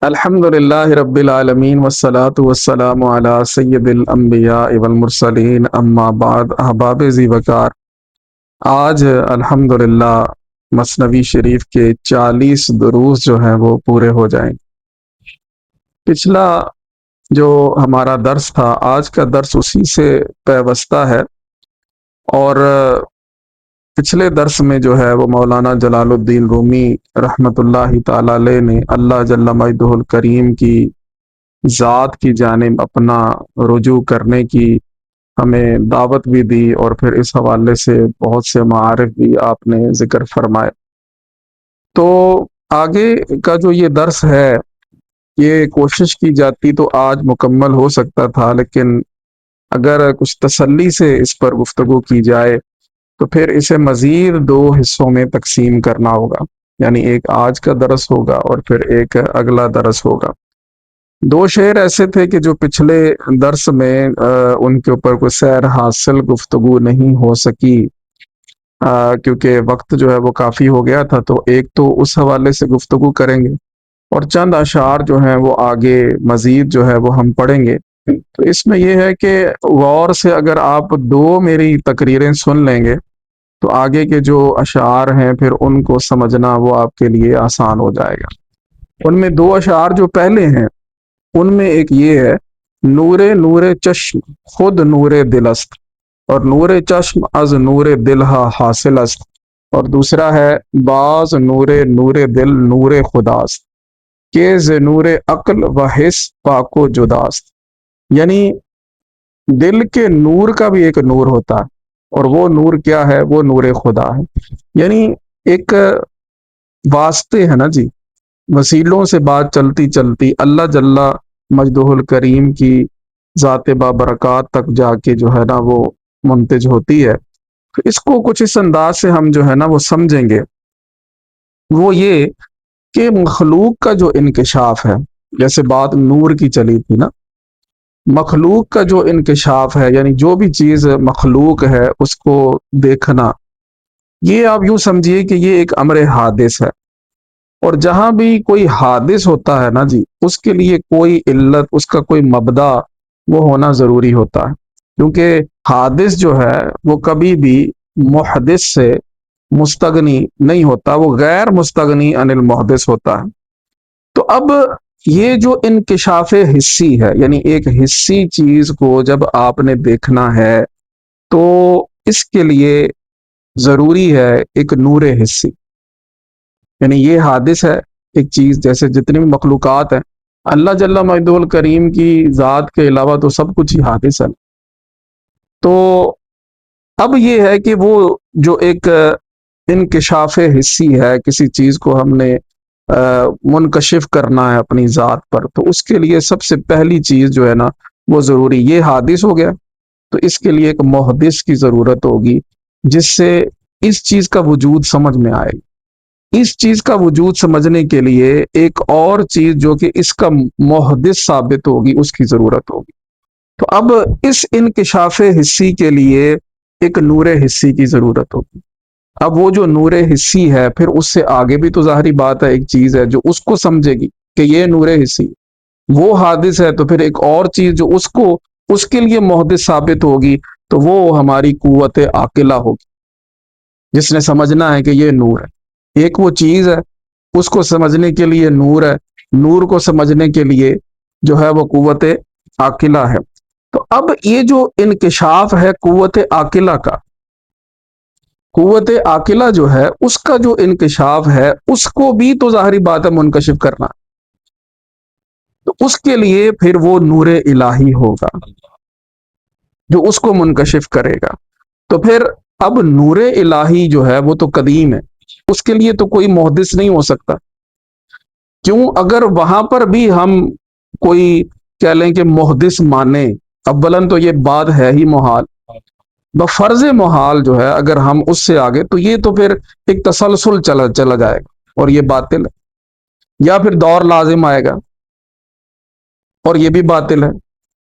الحمد للہ رب العالمین والصلاة والسلام علی سید الانبیاء والمرسلین اما بعد احباب ذی وقار، آج الحمد للہ مثنوی شریف کے 40 دروس جو ہیں وہ پورے ہو جائیں۔ پچھلا جو ہمارا درس تھا، آج کا درس اسی سے پیوستہ ہے، اور پچھلے درس میں جو ہے وہ مولانا جلال الدین رومی رحمۃ اللہ تعالی علیہ نے اللہ جل مجدہ الکریم کی ذات کی جانب اپنا رجوع کرنے کی ہمیں دعوت بھی دی، اور پھر اس حوالے سے بہت سے معارف بھی آپ نے ذکر فرمائے۔ تو آگے کا جو یہ درس ہے، یہ کوشش کی جاتی تو آج مکمل ہو سکتا تھا، لیکن اگر کچھ تسلی سے اس پر گفتگو کی جائے تو پھر اسے مزید 2 حصوں میں تقسیم کرنا ہوگا، یعنی ایک آج کا درس ہوگا اور پھر ایک اگلا درس ہوگا۔ 2 شعر ایسے تھے کہ جو پچھلے درس میں ان کے اوپر کوئی سیر حاصل گفتگو نہیں ہو سکی، کیونکہ وقت جو ہے وہ کافی ہو گیا تھا، تو ایک تو اس حوالے سے گفتگو کریں گے، اور چند اشعار جو ہیں وہ آگے مزید جو ہے وہ ہم پڑھیں گے۔ تو اس میں یہ ہے کہ غور سے اگر آپ 2 میری تقریریں سن لیں گے تو آگے کے جو اشعار ہیں پھر ان کو سمجھنا وہ آپ کے لیے آسان ہو جائے گا۔ ان میں 2 اشعار جو پہلے ہیں، ان میں ایک یہ ہے: نور نور چشم خود نور دل است، اور نور چشم از نور دل ہا حاصل است، اور دوسرا ہے: باز نور نور دل نور خداست، کہ ز نور عقل و حس پاک و جداست۔ یعنی دل کے نور کا بھی ایک نور ہوتا ہے، اور وہ نور کیا ہے؟ وہ نور خدا ہے۔ یعنی ایک واسطے ہے نا جی، وسیلوں سے بات چلتی چلتی اللہ جل مجدہ الکریم کی ذات بابرکات تک جا کے جو ہے نا وہ منتج ہوتی ہے۔ تو اس کو کچھ اس انداز سے ہم جو ہے نا وہ سمجھیں گے، وہ یہ کہ مخلوق کا جو انکشاف ہے، جیسے بات نور کی چلی تھی نا، مخلوق کا جو انکشاف ہے، یعنی جو بھی چیز مخلوق ہے اس کو دیکھنا، یہ آپ یوں سمجھیے کہ یہ ایک امر حادث ہے۔ اور جہاں بھی کوئی حادث ہوتا ہے نا جی، اس کے لیے کوئی علت، اس کا کوئی مبدا وہ ہونا ضروری ہوتا ہے، کیونکہ حادث جو ہے وہ کبھی بھی محدث سے مستغنی نہیں ہوتا، وہ غیر مستغنی عن المحدث ہوتا ہے۔ تو اب یہ جو انکشاف حسی ہے، یعنی ایک حسی چیز کو جب آپ نے دیکھنا ہے تو اس کے لیے ضروری ہے ایک نور حسی، یعنی یہ حادث ہے ایک چیز، جیسے جتنی بھی مخلوقات ہیں، اللہ جل مجدہ الکریم کی ذات کے علاوہ تو سب کچھ ہی حادث ہے۔ تو اب یہ ہے کہ وہ جو ایک انکشاف حسی ہے، کسی چیز کو ہم نے منکشف کرنا ہے اپنی ذات پر، تو اس کے لیے سب سے پہلی چیز جو ہے نا وہ ضروری، یہ حادث ہو گیا، تو اس کے لیے ایک محدث کی ضرورت ہوگی، جس سے اس چیز کا وجود سمجھ میں آئے گا۔ اس چیز کا وجود سمجھنے کے لیے ایک اور چیز جو کہ اس کا محدث ثابت ہوگی، اس کی ضرورت ہوگی۔ تو اب اس انکشاف حسی کے لیے ایک نور حسی کی ضرورت ہوگی۔ اب وہ جو نور حسی ہے، پھر اس سے آگے بھی تو ظاہری بات ہے، ایک چیز ہے جو اس کو سمجھے گی کہ یہ نور حسی، وہ حادث ہے، تو پھر ایک اور چیز جو اس کے لیے محدث ثابت ہوگی، تو وہ ہماری قوت عاقلہ ہوگی، جس نے سمجھنا ہے کہ یہ نور ہے۔ ایک وہ چیز ہے، اس کو سمجھنے کے لیے نور ہے، نور کو سمجھنے کے لیے جو ہے وہ قوت عاقلہ ہے۔ تو اب یہ جو انکشاف ہے قوت عاقلہ کا، قوت عاقلہ جو ہے اس کا جو انکشاف ہے، اس کو بھی تو ظاہری بات ہے منکشف کرنا، تو اس کے لیے پھر وہ نور الہی ہوگا جو اس کو منکشف کرے گا۔ تو پھر اب نور الہی جو ہے وہ تو قدیم ہے، اس کے لیے تو کوئی محدث نہیں ہو سکتا۔ کیوں؟ اگر وہاں پر بھی ہم کوئی کہہ لیں کہ محدث مانے، اولاً تو یہ بات ہے ہی محال، بفرض محال جو ہے، اگر ہم اس سے آگے، تو یہ تو پھر ایک تسلسل چلا جائے گا، اور یہ باطل ہے، یا پھر دور لازم آئے گا، اور یہ بھی باطل ہے۔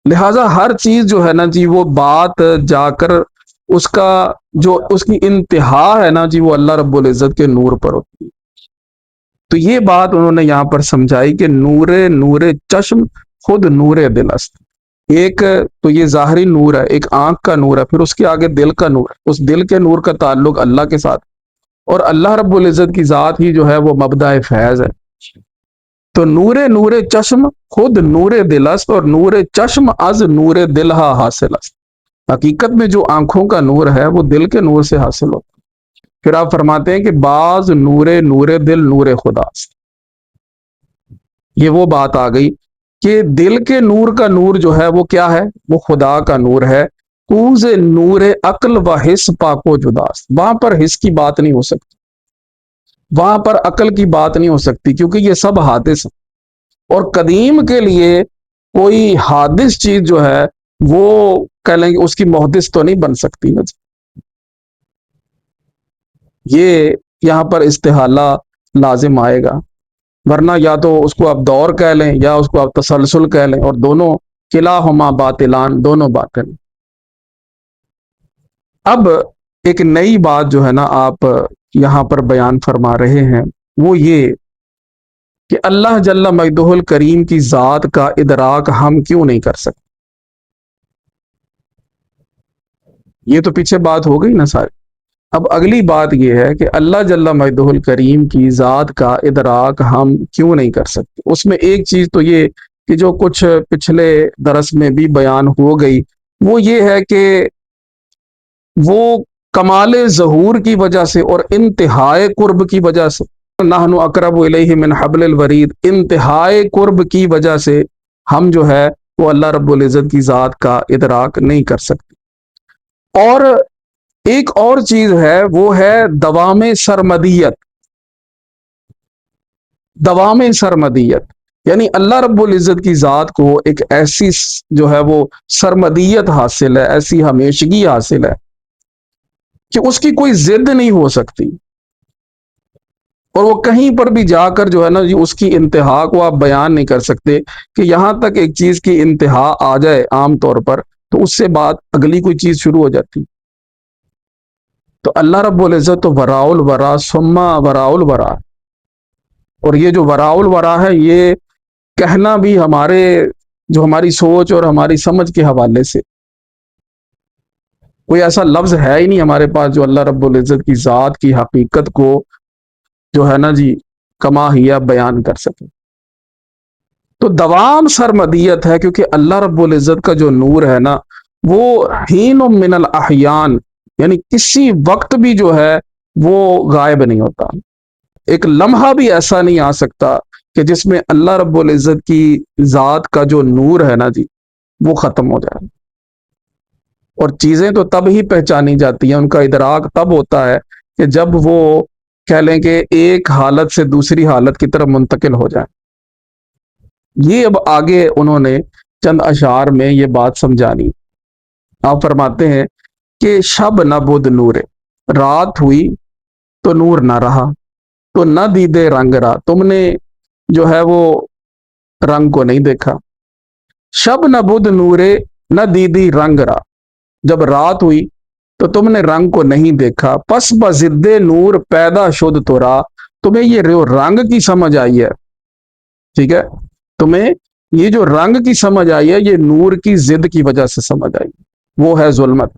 لہٰذا ہر چیز جو ہے نا جی، وہ بات جا کر اس کا جو اس کی انتہا ہے نا جی، وہ اللہ رب العزت کے نور پر ہوتی ہے۔ تو یہ بات انہوں نے یہاں پر سمجھائی کہ نور چشم خود نور دل است. ایک تو یہ ظاہری نور ہے، ایک آنکھ کا نور ہے، پھر اس کے آگے دل کا نور ہے. اس دل کے نور کا تعلق اللہ کے ساتھ، اور اللہ رب العزت کی ذات ہی جو ہے وہ مبدأ فیض ہے. تو نور چشم خود نور دل است، اور نور چشم از نور دل ہا حاصل است. حقیقت میں جو آنکھوں کا نور ہے وہ دل کے نور سے حاصل ہوتا ہے. پھر آپ فرماتے ہیں کہ بعض نور دل نور خدا است. یہ وہ بات آ گئی کہ دل کے نور کا نور جو ہے وہ کیا ہے؟ وہ خدا کا نور ہے. کوز نور عقل و حس پاک و جداست. وہاں پر حس کی بات نہیں ہو سکتی، وہاں پر عقل کی بات نہیں ہو سکتی، کیونکہ یہ سب حادث ہیں. اور قدیم کے لیے کوئی حادث چیز جو ہے وہ کہہ لیں گے اس کی محدث تو نہیں بن سکتی نا. یہ یہاں پر استحالہ لازم آئے گا، ورنہ یا تو اس کو آپ دور کہہ لیں یا اس کو آپ تسلسل کہہ لیں، اور دونوں کلاہما باطلان، دونوں باطل. اب ایک نئی بات جو ہے نا آپ یہاں پر بیان فرما رہے ہیں، وہ یہ کہ اللہ جل مجدہ الکریم کی ذات کا ادراک ہم کیوں نہیں کر سکتے. یہ تو پیچھے بات ہو گئی نا ساری. اب اگلی بات یہ ہے کہ اللہ جل مجدہ الکریم کی ذات کا ادراک ہم کیوں نہیں کر سکتے. اس میں ایک چیز تو یہ کہ جو کچھ پچھلے درس میں بھی بیان ہو گئی، وہ یہ ہے کہ وہ کمال ظہور کی وجہ سے اور انتہائے قرب کی وجہ سے، نحن اقرب الیہ من حبل الورید، انتہائے قرب کی وجہ سے ہم جو ہے وہ اللہ رب العزت کی ذات کا ادراک نہیں کر سکتے. اور ایک اور چیز ہے، وہ ہے دوام سرمدیت. دوام سرمدیت یعنی اللہ رب العزت کی ذات کو ایک ایسی جو ہے وہ سرمدیت حاصل ہے، ایسی ہمیشگی حاصل ہے کہ اس کی کوئی ضد نہیں ہو سکتی، اور وہ کہیں پر بھی جا کر جو ہے نا اس کی انتہا کو آپ بیان نہیں کر سکتے کہ یہاں تک ایک چیز کی انتہا آ جائے عام طور پر تو اس سے بعد اگلی کوئی چیز شروع ہو جاتی. تو اللہ رب العزت تو وراء الورا ثم وراء الورا، اور یہ جو وراء الورا ہے یہ کہنا بھی ہماری سوچ اور ہماری سمجھ کے حوالے سے کوئی ایسا لفظ ہے ہی نہیں ہمارے پاس جو اللہ رب العزت کی ذات کی حقیقت کو جو ہے نا جی کما ہیا بیان کر سکے. تو دوام سرمدیت ہے، کیونکہ اللہ رب العزت کا جو نور ہے نا وہ حین من الاحیان یعنی کسی وقت بھی جو ہے وہ غائب نہیں ہوتا. ایک لمحہ بھی ایسا نہیں آ سکتا کہ جس میں اللہ رب العزت کی ذات کا جو نور ہے نا جی وہ ختم ہو جائے. اور چیزیں تو تب ہی پہچانی جاتی ہیں، ان کا ادراک تب ہوتا ہے کہ جب وہ کہہ لیں کہ ایک حالت سے دوسری حالت کی طرف منتقل ہو جائیں. یہ اب آگے انہوں نے چند اشعار میں یہ بات سمجھانی. آپ فرماتے ہیں کہ شب نہ بدھ نور، رات ہوئی تو نور نہ رہا، تو نہ دیدے رنگ را، تم نے جو ہے وہ رنگ کو نہیں دیکھا. شب نہ بدھ نورے نہ دیدی رنگ را، جب رات ہوئی تو تم نے رنگ کو نہیں دیکھا. پس بضد نور پیدا شد تو را، تمہیں یہ رنگ کی سمجھ آئی ہے، ٹھیک ہے، تمہیں یہ جو رنگ کی سمجھ آئی ہے یہ نور کی ضد کی وجہ سے سمجھ آئی. وہ ہے ظلمت.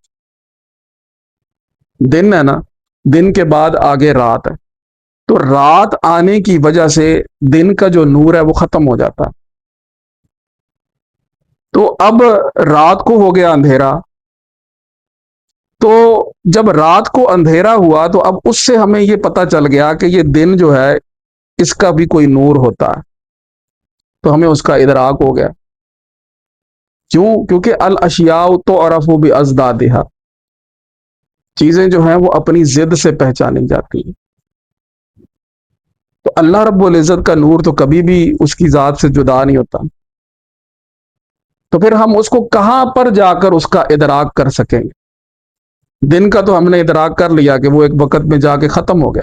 دن ہے نا، دن کے بعد آگے رات ہے، تو رات آنے کی وجہ سے دن کا جو نور ہے وہ ختم ہو جاتا. تو اب رات کو ہو گیا اندھیرا، تو جب رات کو اندھیرا ہوا تو اب اس سے ہمیں یہ پتہ چل گیا کہ یہ دن جو ہے اس کا بھی کوئی نور ہوتا ہے، تو ہمیں اس کا ادراک ہو گیا. کیوں؟ کیونکہ الاشیاء تعرف بازدادها، چیزیں جو ہیں وہ اپنی ضد سے پہچانی جاتی ہیں. تو اللہ رب العزت کا نور تو کبھی بھی اس کی ذات سے جدا نہیں ہوتا. تو پھر ہم اس کو کہاں پر جا کر اس کا ادراک کر سکیں گے؟ دن کا تو ہم نے ادراک کر لیا کہ وہ ایک وقت میں جا کے ختم ہو گیا،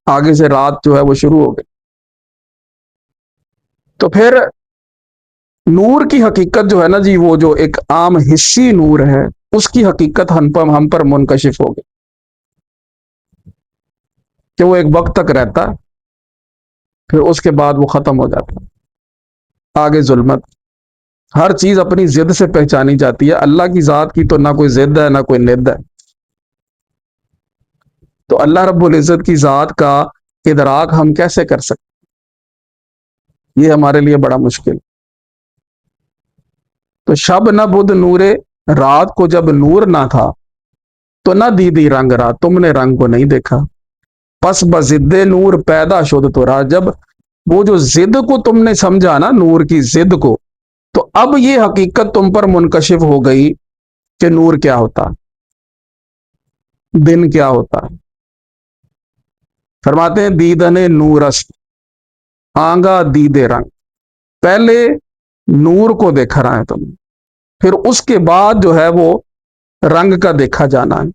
آگے سے رات جو ہے وہ شروع ہو گئی. تو پھر نور کی حقیقت جو ہے نا جی وہ جو ایک عام حصی نور ہے اس کی حقیقت ہم پر منکشف ہو گئی کہ وہ ایک وقت تک رہتا ہے، پھر اس کے بعد وہ ختم ہو جاتا ہے۔ آگے ظلمت، ہر چیز اپنی ضد سے پہچانی جاتی ہے، اللہ کی ذات کی تو نہ کوئی ضد ہے نہ کوئی ند ہے۔ تو اللہ رب العزت کی ذات کا ادراک ہم کیسے کر سکتے؟ یہ ہمارے لیے بڑا مشکل۔ تو شب نہ بدھ نورے، رات کو جب نور نہ تھا تو نہ دیدی رنگ رات، تم نے رنگ کو نہیں دیکھا۔ پس بضد نور پیدا شد تو را، جب وہ جو ضد کو تم نے سمجھا نا، نور کی ضد کو، تو اب یہ حقیقت تم پر منکشف ہو گئی کہ نور کیا ہوتا، دن کیا ہوتا ہے۔ فرماتے ہیں دیدن نورست آنگا دید رنگ، پہلے نور کو دیکھا رہا ہے تم، پھر اس کے بعد جو ہے وہ رنگ کا دیکھا جانا ہے۔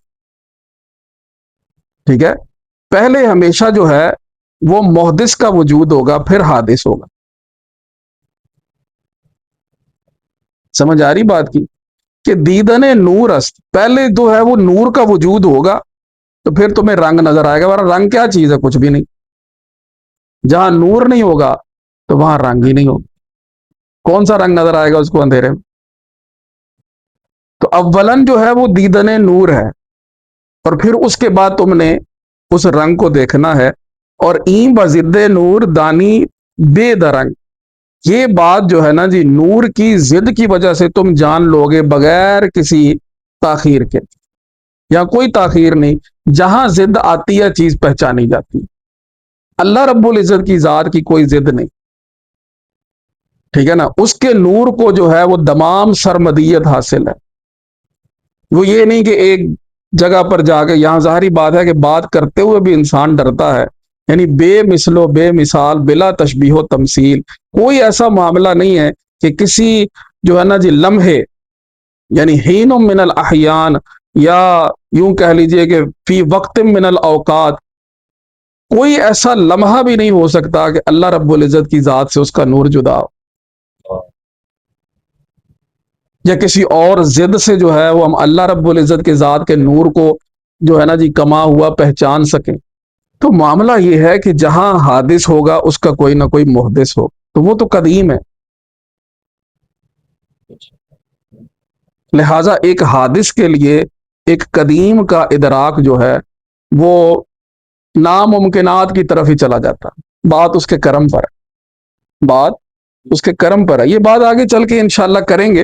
ٹھیک ہے، پہلے ہمیشہ جو ہے وہ محدث کا وجود ہوگا، پھر حادث ہوگا۔ سمجھ آ رہی بات کی کہ دیدن نور است، پہلے جو ہے وہ نور کا وجود ہوگا تو پھر تمہیں رنگ نظر آئے گا، ورنہ رنگ کیا چیز ہے؟ کچھ بھی نہیں۔ جہاں نور نہیں ہوگا تو وہاں رنگ ہی نہیں ہوگا، کون سا رنگ نظر آئے گا اس کو اندھیرے میں؟ تو اولن جو ہے وہ دیدن نور ہے، اور پھر اس کے بعد تم نے اس رنگ کو دیکھنا ہے۔ اور این بضد نور دانی بے درنگ، یہ بات جو ہے نا جی، نور کی ضد کی وجہ سے تم جان لوگے بغیر کسی تاخیر کے، یا کوئی تاخیر نہیں، جہاں ضد آتی ہے چیز پہچانی جاتی ہے۔ اللہ رب العزت کی ذات کی کوئی ضد نہیں، ٹھیک ہے نا، اس کے نور کو جو ہے وہ تمام سرمدیت حاصل ہے۔ وہ یہ نہیں کہ ایک جگہ پر جا کے، یہاں ظاہری بات ہے کہ بات کرتے ہوئے بھی انسان ڈرتا ہے، یعنی بے مثل و بے مثال بلا تشبیہ و تمثیل، کوئی ایسا معاملہ نہیں ہے کہ کسی جو ہے نا جی لمحے، یعنی حین من الاحیان، یا یوں کہہ لیجئے کہ فی وقت من الاوقات، کوئی ایسا لمحہ بھی نہیں ہو سکتا کہ اللہ رب العزت کی ذات سے اس کا نور جدا ہو، یا کسی اور ضد سے جو ہے وہ ہم اللہ رب العزت کے ذات کے نور کو جو ہے نا جی کما ہوا پہچان سکیں۔ تو معاملہ یہ ہے کہ جہاں حادث ہوگا اس کا کوئی نہ کوئی محدث ہو، تو وہ تو قدیم ہے، لہٰذا ایک حادث کے لیے ایک قدیم کا ادراک جو ہے وہ ناممکنات کی طرف ہی چلا جاتا ہے۔ بات اس کے کرم پر ہے، بات اس کے کرم پر ہے، یہ بات آگے چل کے انشاءاللہ کریں گے۔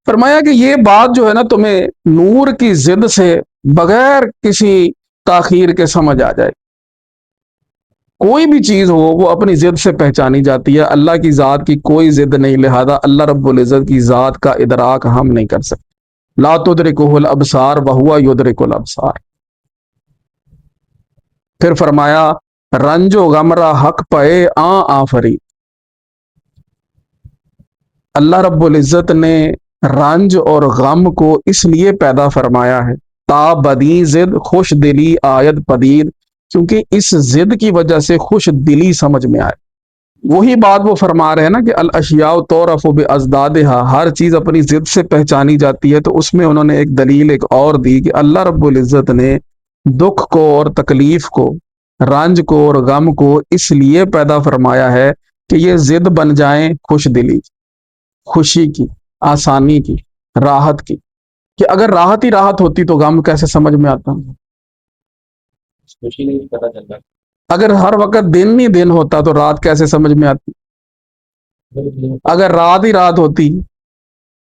فرمایا کہ یہ بات جو ہے نا تمہیں نور کی ضد سے بغیر کسی تاخیر کے سمجھ آ جائے، کوئی بھی چیز ہو وہ اپنی ضد سے پہچانی جاتی ہے، اللہ کی ذات کی کوئی ضد نہیں، لہذا اللہ رب العزت کی ذات کا ادراک ہم نہیں کر سکتے۔ لا تدرکہ الابصار وہو یدرک الابصار۔ پھر فرمایا رنج و غم را حق پائے آفری، اللہ رب العزت نے رنج اور غم کو اس لیے پیدا فرمایا ہے تا بدی ضد خوش دلی آید پدید، کیونکہ اس ضد کی وجہ سے خوش دلی سمجھ میں آئے۔ وہی بات وہ فرما رہے ہیں نا کہ الاشیاء تعرف بازدادہا، ہر چیز اپنی ضد سے پہچانی جاتی ہے، تو اس میں انہوں نے ایک دلیل ایک اور دی کہ اللہ رب العزت نے دکھ کو اور تکلیف کو، رنج کو اور غم کو اس لیے پیدا فرمایا ہے کہ یہ ضد بن جائیں خوش دلی، خوشی کی، آسانی کی، راحت کی، کہ اگر راحت ہی راحت ہوتی تو غم کیسے سمجھ میں آتا؟ خوشی نہیں پتا چلتا، اگر ہر وقت دن ہی دن ہوتا تو رات کیسے سمجھ میں آتی؟ اگر رات ہی رات ہوتی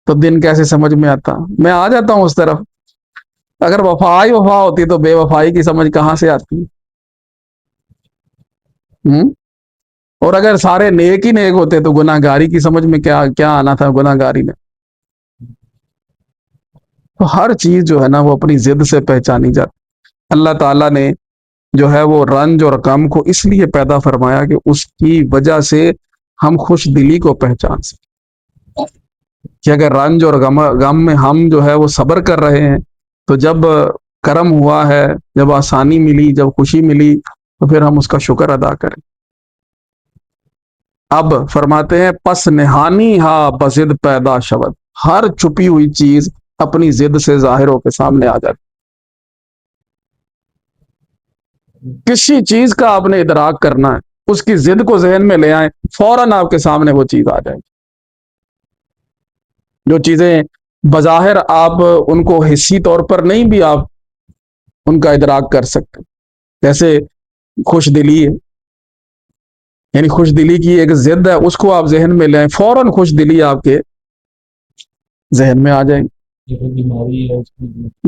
تو دن کیسے سمجھ میں آتا؟ میں آ جاتا ہوں اس طرف، اگر وفا ہی وفا ہوتی تو بے وفائی کی سمجھ کہاں سے آتی؟ اور اگر سارے نیک ہی نیک ہوتے تو گناہ گاری کی سمجھ میں کیا آنا تھا گناہ گاری میں؟ تو ہر چیز جو ہے نا وہ اپنی ضد سے پہچانی جاتی۔ اللہ تعالیٰ نے جو ہے وہ رنج اور غم کو اس لیے پیدا فرمایا کہ اس کی وجہ سے ہم خوش دلی کو پہچان سکیں، کہ اگر رنج اور غم میں ہم جو ہے وہ صبر کر رہے ہیں تو جب کرم ہوا ہے، جب آسانی ملی، جب خوشی ملی، تو پھر ہم اس کا شکر ادا کریں۔ اب فرماتے ہیں پس نہانی ہا بضد پیدا شود، ہر چھپی ہوئی چیز اپنی ضد سے ظاہر ہو کے سامنے آ جاتی۔ کسی چیز کا آپ نے ادراک کرنا ہے اس کی ضد کو ذہن میں لے آئیں، فوراً آپ کے سامنے وہ چیز آ جائے گی۔ جو چیزیں بظاہر آپ ان کو حسی طور پر نہیں بھی آپ ان کا ادراک کر سکتے، جیسے خوش دلی ہے، یعنی خوش دلی کی ایک ضد ہے، اس کو آپ ذہن میں لے آئیں، فوراً خوش دلی آپ کے ذہن میں آ جائے گی۔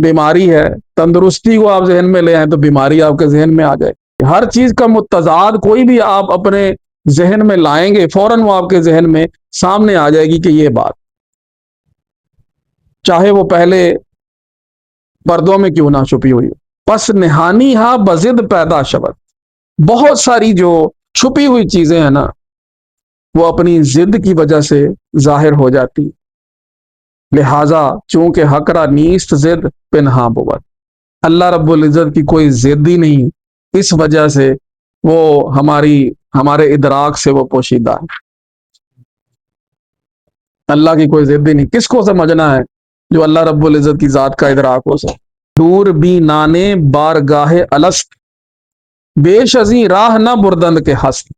بیماری ہے، تندرستی کو آپ ذہن میں لے آئیں تو بیماری آپ کے ذہن میں آ جائے گی۔ ہر چیز کا متضاد کوئی بھی آپ اپنے ذہن میں لائیں گے، فوراً وہ آپ کے ذہن میں سامنے آ جائے گی کہ یہ بات، چاہے وہ پہلے پردوں میں کیوں نہ چھپی ہوئی ہو۔ پس نہانی ہا بزد پیدا شود، بہت ساری جو چھپی ہوئی چیزیں ہیں نا، وہ اپنی ضد کی وجہ سے ظاہر ہو جاتی، لہذا چونکہ حقرا نیست ضد پنہا بود، اللہ رب العزت کی کوئی ضد ہی نہیں، اس وجہ سے وہ ہمارے ادراک سے وہ پوشیدہ ہے۔ اللہ کی کوئی ضد ہی نہیں، کس کو سمجھنا ہے؟ جو اللہ رب العزت کی ذات کا ادراک ہو سکے۔ دور بھی نانے بارگاہ الست، بیش ازیں راہ نہ بردند کے ہست،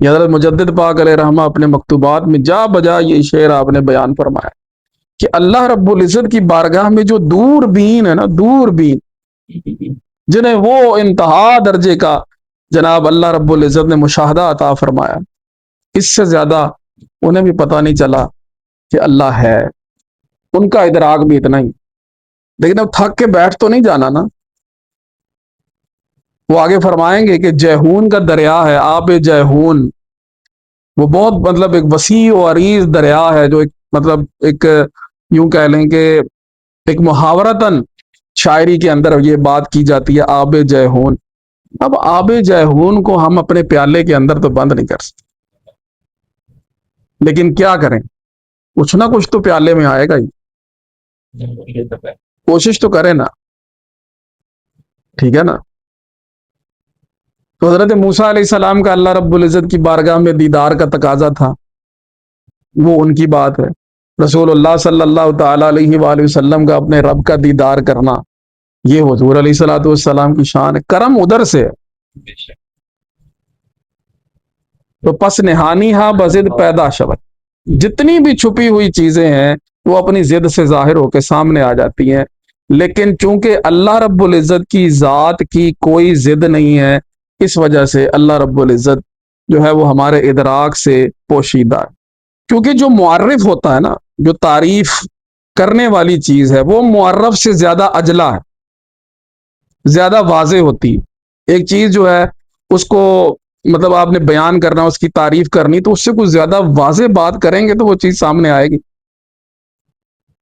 یہ حضرت مجدد پاک علیہ رحمہ اپنے مکتوبات میں جا بجا یہ شعر آپ نے بیان فرمایا کہ اللہ رب العزت کی بارگاہ میں جو دور بین ہے نا، دور بین، جنہیں وہ انتہا درجے کا جناب اللہ رب العزت نے مشاہدہ عطا فرمایا، اس سے زیادہ انہیں بھی پتہ نہیں چلا کہ اللہ ہے، ان کا ادراک بھی اتنا ہی، لیکن اب تھک کے بیٹھ تو نہیں جانا نا۔ وہ آگے فرمائیں گے کہ جیہون کا دریا ہے، آب جیہون، وہ بہت مطلب ایک وسیع و عریض دریا ہے، جو ایک یوں کہہ لیں کہ ایک محاورتاً شاعری کے اندر یہ بات کی جاتی ہے، آب جیہون۔ اب آب جیہون کو ہم اپنے پیالے کے اندر تو بند نہیں کر سکتے، لیکن کیا کریں، کچھ نہ کچھ تو پیالے میں آئے گا ہی، کوشش تو کریں نا، ٹھیک ہے نا۔ تو حضرت موسیٰ علیہ السلام کا اللہ رب العزت کی بارگاہ میں دیدار کا تقاضا تھا، وہ ان کی بات ہے۔ رسول اللہ صلی اللہ تعالی علیہ وآلہ وسلم کا اپنے رب کا دیدار کرنا، یہ حضور علیہ الصلوۃ والسلام کی شان ہے، کرم ادھر سے ہے۔ تو پس نہانی ہا بزد پیدا شود، جتنی بھی چھپی ہوئی چیزیں ہیں وہ اپنی ضد سے ظاہر ہو کے سامنے آ جاتی ہیں، لیکن چونکہ اللہ رب العزت کی ذات کی کوئی ضد نہیں ہے، اس وجہ سے اللہ رب العزت جو ہے وہ ہمارے ادراک سے پوشیدہ ہے۔ کیونکہ جو معرف ہوتا ہے نا، جو تعریف کرنے والی چیز ہے، وہ معرف سے زیادہ اجلا ہے، زیادہ واضح ہوتی ہے۔ ایک چیز جو ہے اس کو مطلب آپ نے بیان کرنا، اس کی تعریف کرنی، تو اس سے کچھ زیادہ واضح بات کریں گے تو وہ چیز سامنے آئے گی،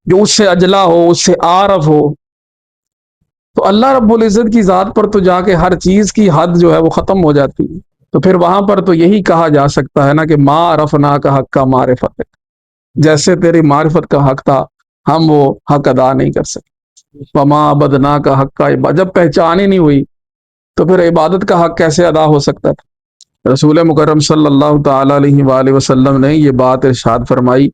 جو اس سے اجلا ہو، اس سے عارف ہو۔ تو اللہ رب العزت کی ذات پر تو جا کے ہر چیز کی حد جو ہے وہ ختم ہو جاتی ہے، تو پھر وہاں پر تو یہی کہا جا سکتا ہے نا کہ ما عرفنا کا حق کا معرفت ہے، جیسے تیری معرفت کا حق تھا ہم وہ حق ادا نہیں کر سکے، وما عبدنا کا حق کا عبادت، جب پہچان ہی نہیں ہوئی تو پھر عبادت کا حق کیسے ادا ہو سکتا تھا۔ رسول مکرم صلی اللہ تعالی علیہ وآلہ وسلم نے یہ بات ارشاد فرمائی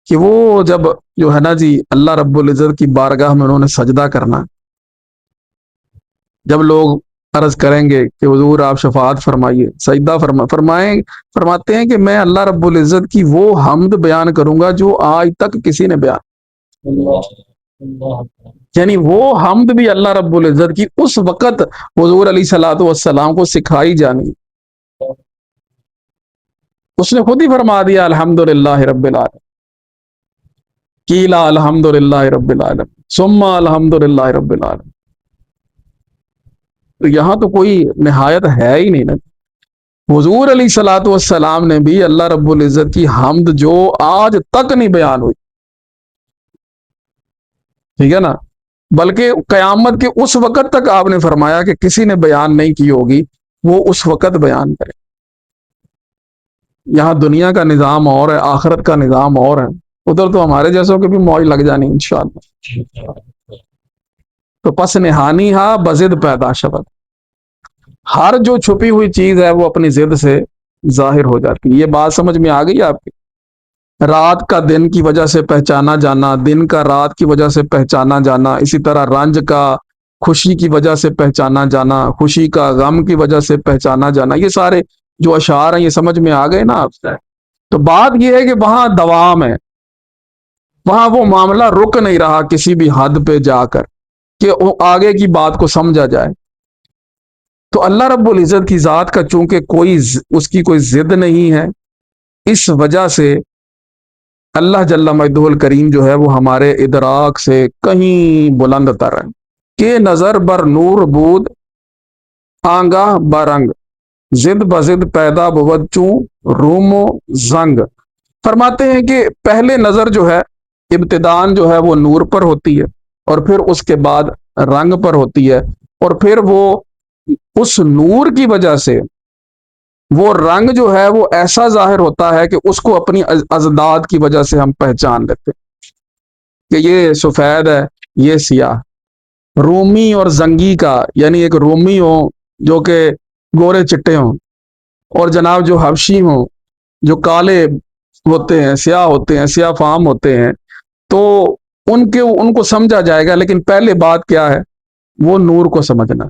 کہ وہ جب جو ہے نا جی اللہ رب العزت کی بارگاہ میں انہوں نے سجدہ کرنا، جب لوگ عرض کریں گے کہ حضور آپ شفاعت فرمائیے، سجدہ فرماتے ہیں کہ میں اللہ رب العزت کی وہ حمد بیان کروں گا جو آج تک کسی نے بیان، یعنی وہ حمد بھی اللہ رب العزت کی اس وقت حضور علیہ الصلوۃ والسلام کو سکھائی جانی، اس نے خود ہی فرما دیا الحمدللہ رب العالمین، قیل الحمدللہ رب العالمین ثم الحمدللہ رب العالمین۔ تو یہاں تو کوئی نہایت ہے ہی نہیں نا۔ حضور علیہ الصلوۃ والسلام نے بھی اللہ رب العزت کی حمد جو آج تک نہیں بیان ہوئی، ٹھیک ہے نا، بلکہ قیامت کے اس وقت تک آپ نے فرمایا کہ کسی نے بیان نہیں کی ہوگی، وہ اس وقت بیان کرے۔ یہاں دنیا کا نظام اور ہے، آخرت کا نظام اور ہے، ادھر تو ہمارے جیسوں کے بھی موج لگ جانی انشاءاللہ۔ تو پس نہانی ہا بزد پیدا شود، ہر جو چھپی ہوئی چیز ہے وہ اپنی ضد سے ظاہر ہو جاتی ہے۔ یہ بات سمجھ میں آ گئی آپ کی؟ رات کا دن کی وجہ سے پہچانا جانا، دن کا رات کی وجہ سے پہچانا جانا، اسی طرح رنج کا خوشی کی وجہ سے پہچانا جانا، خوشی کا غم کی وجہ سے پہچانا جانا، یہ سارے جو اشعار ہیں یہ سمجھ میں آ گئے نا آپ سے؟ تو بات یہ ہے کہ وہاں دوام ہے، وہاں وہ معاملہ رک نہیں رہا کسی بھی حد پہ جا کر کہ وہ آگے کی بات کو سمجھا جائے۔ تو اللہ رب العزت کی ذات کا چونکہ اس کی کوئی ضد نہیں ہے، اس وجہ سے اللہ جل مجدہ الکریم جو ہے وہ ہمارے ادراک سے کہیں بلند تر ہے کہ نظر بر نور بود آنگاہ برنگ، زد بزد پیدا بود چوں روم و زنگ۔ فرماتے ہیں کہ پہلے نظر جو ہے ابتدان جو ہے وہ نور پر ہوتی ہے، اور پھر اس کے بعد رنگ پر ہوتی ہے، اور پھر وہ اس نور کی وجہ سے وہ رنگ جو ہے وہ ایسا ظاہر ہوتا ہے کہ اس کو اپنی ازداد کی وجہ سے ہم پہچان لیتے کہ یہ سفید ہے، یہ سیاہ۔ رومی اور زنگی کا، یعنی ایک رومی ہو جو کہ گورے چٹے ہوں، اور جناب جو حبشی ہوں جو کالے ہوتے ہیں، سیاہ ہوتے ہیں، سیاہ فام ہوتے ہیں، تو ان کو سمجھا جائے گا، لیکن پہلے بات کیا ہے؟ وہ نور کو سمجھنا۔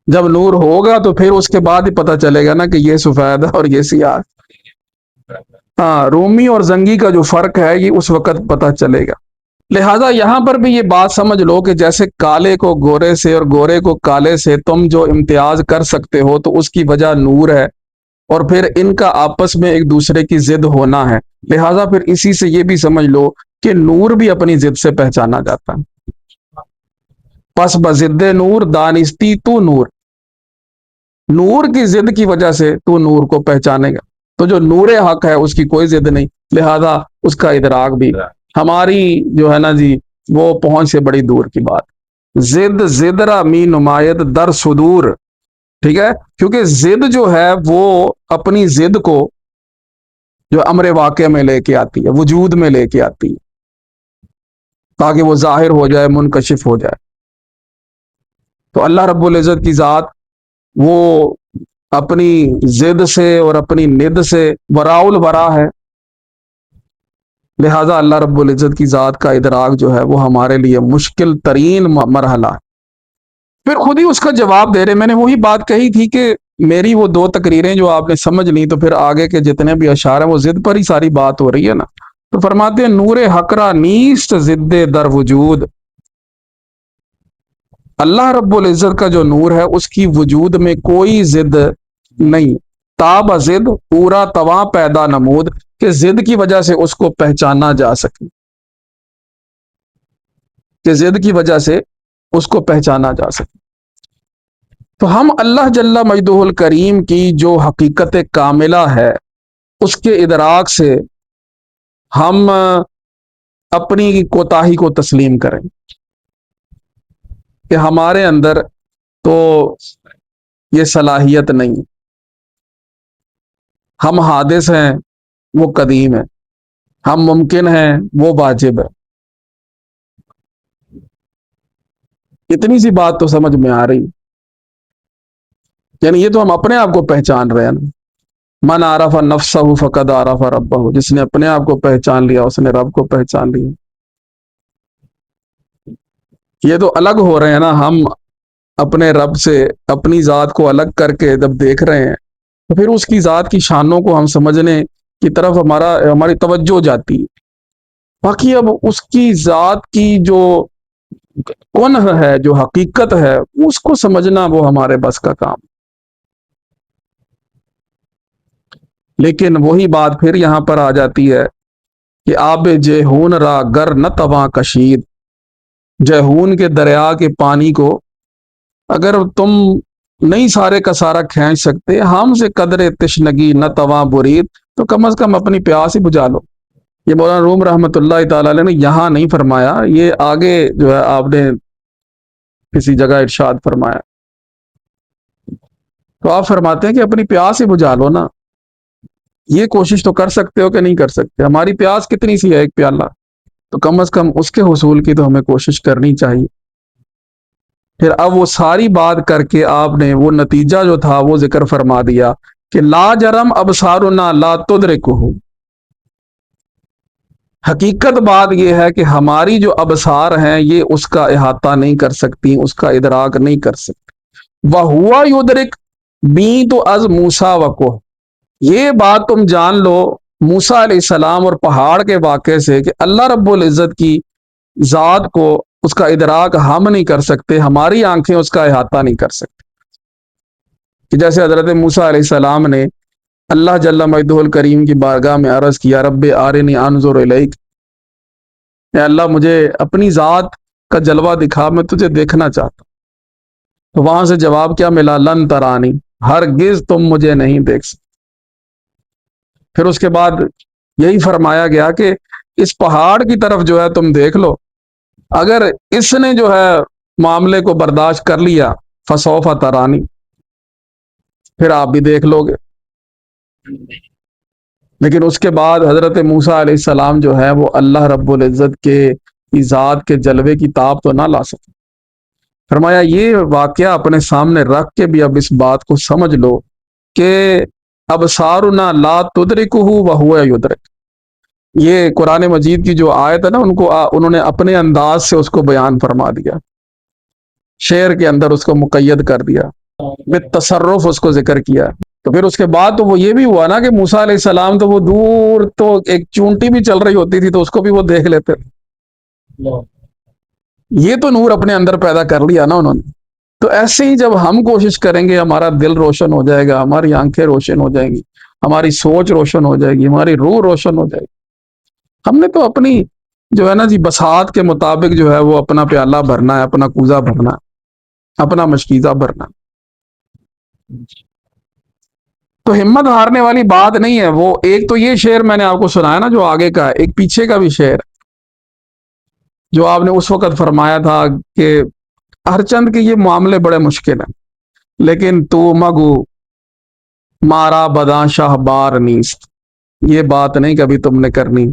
جب نور ہوگا تو پھر اس کے بعد ہی پتہ چلے گا نا کہ یہ سفید ہے اور یہ سیاہ۔ ہاں، رومی اور زنگی کا جو فرق ہے یہ اس وقت پتہ چلے گا۔ لہٰذا یہاں پر بھی یہ بات سمجھ لو کہ جیسے کالے کو گورے سے اور گورے کو کالے سے تم جو امتیاز کر سکتے ہو تو اس کی وجہ نور ہے، اور پھر ان کا آپس میں ایک دوسرے کی ضد ہونا ہے، لہٰذا پھر اسی سے یہ بھی سمجھ لو کہ نور بھی اپنی ضد سے پہچانا جاتا ہے۔ پس بضد نور دانستی تو نور، نور کی ضد کی وجہ سے تو نور کو پہچانے گا، تو جو نور حق ہے اس کی کوئی ضد نہیں، لہذا اس کا ادراک بھی ہماری جو ہے نا جی وہ پہنچ سے بڑی دور کی بات۔ ضد زدرا می نمایت در صدور، ٹھیک ہے، کیونکہ ضد جو ہے وہ اپنی ضد کو جو امر واقع میں لے کے آتی ہے، وجود میں لے کے آتی ہے، تاکہ وہ ظاہر ہو جائے، منکشف ہو جائے۔ تو اللہ رب العزت کی ذات وہ اپنی ضد سے اور اپنی ند سے وراء الورا ہے، لہذا اللہ رب العزت کی ذات کا ادراک جو ہے وہ ہمارے لیے مشکل ترین مرحلہ ہے۔ پھر خود ہی اس کا جواب دے رہے، میں نے وہی بات کہی تھی کہ میری وہ دو تقریریں جو آپ نے سمجھ لی، تو پھر آگے کے جتنے بھی اشعار ہیں وہ ضد پر ہی ساری بات ہو رہی ہے نا۔ تو فرماتے ہیں نور حقرا نیست ضد در وجود، اللہ رب العزت کا جو نور ہے اس کی وجود میں کوئی ضد نہیں، تاب ضد پورا تواں پیدا نمود، کہ ضد کی وجہ سے اس کو پہچانا جا سکے، کہ ضد کی وجہ سے اس کو پہچانا جا سکے۔ تو ہم اللہ جل مجدہ الکریم کی جو حقیقت کاملہ ہے اس کے ادراک سے ہم اپنی کوتاہی کو تسلیم کریں کہ ہمارے اندر تو یہ صلاحیت نہیں، ہم حادث ہیں وہ قدیم ہے، ہم ممکن ہیں وہ واجب ہے۔ اتنی سی بات تو سمجھ میں آ رہی، یعنی یہ تو ہم اپنے آپ کو پہچان رہے ہیں نا۔ من عرف نفسہ فقد عرف ربہ، جس نے اپنے آپ کو پہچان لیا اس نے رب کو پہچان لیا۔ یہ تو الگ ہو رہے ہیں نا، ہم اپنے رب سے اپنی ذات کو الگ کر کے جب دیکھ رہے ہیں تو پھر اس کی ذات کی شانوں کو ہم سمجھنے کی طرف ہماری توجہ جاتی ہے۔ باقی اب اس کی ذات کی جو کون ہے، جو حقیقت ہے، اس کو سمجھنا وہ ہمارے بس کا کام۔ لیکن وہی بات پھر یہاں پر آ جاتی ہے کہ آب جیہون را گر نہ تواں کشید، جیہون کے دریا کے پانی کو اگر تم نہیں سارے کا سارا کھینچ سکتے، ہم سے قدر تشنگی نہ تواں برید، تو کم از کم اپنی پیاس ہی بجھا لو۔ یہ مولانا روم رحمۃ اللہ تعالی علیہ نے یہاں نہیں فرمایا، یہ آگے جو ہے آپ نے کسی جگہ ارشاد فرمایا، تو آپ فرماتے ہیں کہ اپنی پیاس ہی بجھا لو نا۔ یہ کوشش تو کر سکتے ہو کہ نہیں کر سکتے؟ ہماری پیاس کتنی سی ہے؟ ایک پیالہ، تو کم از کم اس کے حصول کی تو ہمیں کوشش کرنی چاہیے۔ پھر اب وہ ساری بات کر کے آپ نے وہ نتیجہ جو تھا وہ ذکر فرما دیا کہ لا جرم ابصارنا لا تدرکہ، حقیقت بات یہ ہے کہ ہماری جو ابصار ہیں یہ اس کا احاطہ نہیں کر سکتی، اس کا ادراک نہیں کر سکتی۔ وَهُوَ يُدرک، بی تو از موسیٰ وکو، یہ بات تم جان لو موسیٰ علیہ السلام اور پہاڑ کے واقعے سے کہ اللہ رب العزت کی ذات کو، اس کا ادراک ہم نہیں کر سکتے، ہماری آنکھیں اس کا احاطہ نہیں کر سکتی. کہ جیسے حضرت موسیٰ علیہ السلام نے اللہ جل مجدہ الکریم کی بارگاہ میں عرض کیا، رب آرنی انظر الیک، اے اللہ مجھے اپنی ذات کا جلوہ دکھا، میں تجھے دیکھنا چاہتا ہوں. تو وہاں سے جواب کیا ملا، لن ترانی، ہرگز تم مجھے نہیں دیکھ سکتے. پھر اس کے بعد یہی فرمایا گیا کہ اس پہاڑ کی طرف جو ہے تم دیکھ لو، اگر اس نے جو ہے معاملے کو برداشت کر لیا، فسوف ترانی، پھر آپ بھی دیکھ لو گے. لیکن اس کے بعد حضرت موسیٰ علیہ السلام جو ہے وہ اللہ رب العزت کے ذات کے جلوے کی تاب تو نہ لا سکے. فرمایا یہ واقعہ اپنے سامنے رکھ کے بھی اب اس بات کو سمجھ لو کہ ابصارنا لا تدرکہ وہو یدرک. یہ قرآن مجید کی جو آیت ہے نا، انہوں نے اپنے انداز سے اس کو بیان فرما دیا، شعر کے اندر اس کو مقید کر دیا، بالتصرف اس کو ذکر کیا. تو پھر اس کے بعد تو وہ یہ بھی ہوا نا کہ موسیٰ علیہ السلام تو وہ دور تو ایک چونٹی بھی چل رہی ہوتی تھی تو اس کو بھی وہ دیکھ لیتے. یہ تو نور اپنے اندر پیدا کر لیا نا انہوں نے. تو ایسے ہی جب ہم کوشش کریں گے، ہمارا دل روشن ہو جائے گا، ہماری آنکھیں روشن ہو جائیں گی، ہماری سوچ روشن ہو جائے گی، ہماری روح روشن ہو جائے گی. ہم نے تو اپنی جو ہے نا جی بساط کے مطابق جو ہے وہ اپنا پیالہ بھرنا ہے، اپنا کوزہ بھرنا ہے، اپنا مشکیزہ بھرنا. تو ہمت ہارنے والی بات نہیں ہے. وہ ایک تو یہ شعر میں نے آپ کو سنایا نا جو آگے کا ہے، ایک پیچھے کا بھی شعر جو آپ نے اس وقت فرمایا تھا کہ ہر چند کے یہ معاملے بڑے مشکل ہیں، لیکن تو مگو مارا بداں شاہ بار نیست، یہ بات نہیں کبھی تم نے کرنی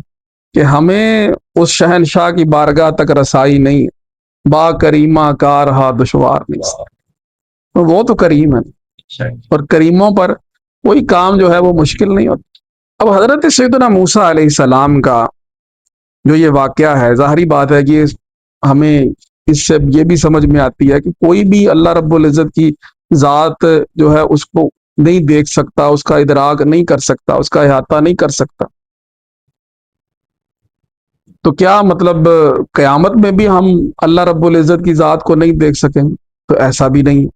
کہ ہمیں اس شہنشاہ کی بارگاہ تک رسائی نہیں، با کریمہ کا رہا دشوار نیست. وہ تو کریم ہے، اور کریموں پر کوئی کام جو ہے وہ مشکل نہیں ہوتا. اب حضرت سیدنا موسیٰ علیہ السلام کا جو یہ واقعہ ہے، ظاہری بات ہے کہ ہمیں اس سے یہ بھی سمجھ میں آتی ہے کہ کوئی بھی اللہ رب العزت کی ذات جو ہے اس کو نہیں دیکھ سکتا، اس کا ادراک نہیں کر سکتا، اس کا احاطہ نہیں کر سکتا. تو کیا مطلب قیامت میں بھی ہم اللہ رب العزت کی ذات کو نہیں دیکھ سکیں گے؟ تو ایسا بھی نہیں.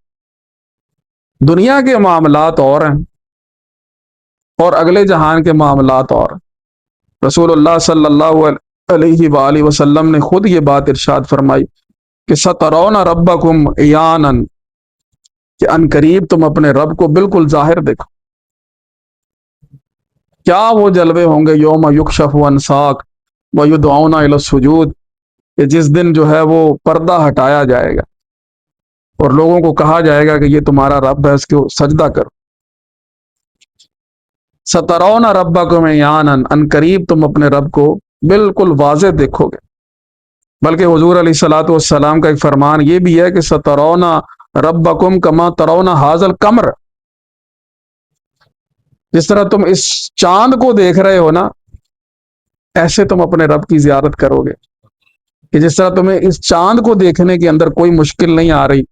دنیا کے معاملات اور ہیں اور اگلے جہان کے معاملات اور. رسول اللہ صلی اللہ علیہ وآلہ وسلم نے خود یہ بات ارشاد فرمائی کہ سترون ربکم عیانا، کہ ان قریب تم اپنے رب کو بالکل ظاہر دیکھو. کیا وہ جلوے ہوں گے، یوم یکشف عن ساق ویدعون الی السجود، کہ جس دن جو ہے وہ پردہ ہٹایا جائے گا اور لوگوں کو کہا جائے گا کہ یہ تمہارا رب ہے، اس کو سجدہ کرو. سترون ربکم عیانا، ان قریب تم اپنے رب کو بالکل واضح دیکھو گے. بلکہ حضور علیہ الصلوۃ والسلام کا ایک فرمان یہ بھی ہے کہ سترون ربکم کما ترون ھذا القمر، جس طرح تم اس چاند کو دیکھ رہے ہو نا، ایسے تم اپنے رب کی زیارت کرو گے. کہ جس طرح تمہیں اس چاند کو دیکھنے کے اندر کوئی مشکل نہیں آ رہی،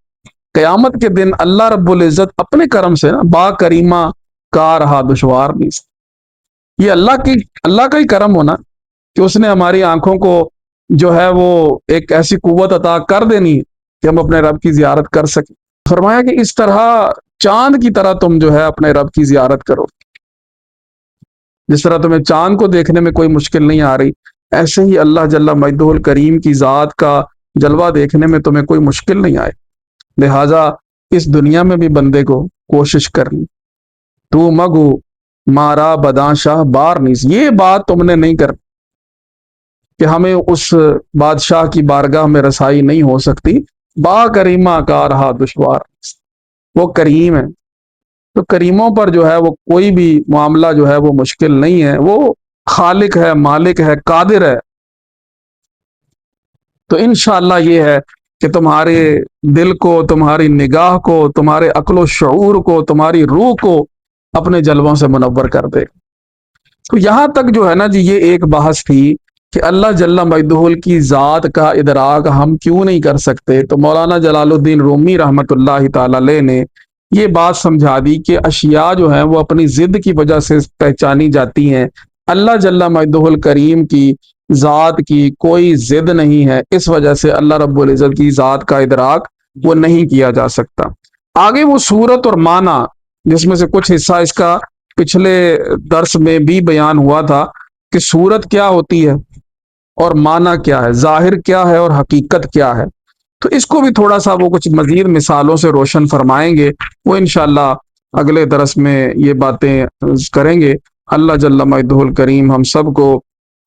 قیامت کے دن اللہ رب العزت اپنے کرم سے نا با کریمہ کا رہا دشوار نہیں. یہ اللہ کا ہی کرم ہونا کہ اس نے ہماری آنکھوں کو جو ہے وہ ایک ایسی قوت عطا کر دینی کہ ہم اپنے رب کی زیارت کر سکیں. فرمایا کہ اس طرح چاند کی طرح تم جو ہے اپنے رب کی زیارت کرو. جس طرح تمہیں چاند کو دیکھنے میں کوئی مشکل نہیں آ رہی، ایسے ہی اللہ جل مجدہ الکریم کی ذات کا جلوہ دیکھنے میں تمہیں کوئی مشکل نہیں آئے. لہٰذا اس دنیا میں بھی بندے کو کوشش کرنی. تو مگو مارا بداں شاہ بار نیز، یہ بات تم نے نہیں کرنی کہ ہمیں اس بادشاہ کی بارگاہ میں رسائی نہیں ہو سکتی. با کریمہ کا رہا دشوار، وہ کریم ہے. تو کریموں پر جو ہے وہ کوئی بھی معاملہ جو ہے وہ مشکل نہیں ہے. وہ خالق ہے، مالک ہے، قادر ہے. تو انشاءاللہ یہ ہے کہ تمہارے دل کو، تمہاری نگاہ کو، تمہارے عقل و شعور کو، تمہاری روح کو اپنے جلووں سے منور کر دے. تو یہاں تک جو ہے نا جی یہ ایک بحث تھی کہ اللہ جل مجدہ کی ذات کا ادراک ہم کیوں نہیں کر سکتے. تو مولانا جلال الدین رومی رحمۃ اللہ تعالی علیہ نے یہ بات سمجھا دی کہ اشیاء جو ہیں وہ اپنی ضد کی وجہ سے پہچانی جاتی ہیں، اللہ جل مجدہ الکریم کی ذات کی کوئی ضد نہیں ہے، اس وجہ سے اللہ رب العزت کی ذات کا ادراک وہ نہیں کیا جا سکتا۔ آگے وہ صورت اور معنی، جس میں سے کچھ حصہ اس کا پچھلے درس میں بھی بیان ہوا تھا کہ صورت کیا ہوتی ہے اور معنی کیا ہے، ظاہر کیا ہے اور حقیقت کیا ہے، تو اس کو بھی تھوڑا سا وہ کچھ مزید مثالوں سے روشن فرمائیں گے، وہ انشاءاللہ اگلے درس میں یہ باتیں کریں گے۔ اللہ جل مجدہ الکریم ہم سب کو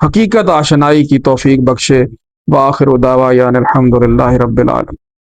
حقیقت آشنائی کی توفیق بخشے۔ وآخر دعوانا الحمد للہ رب العالمین۔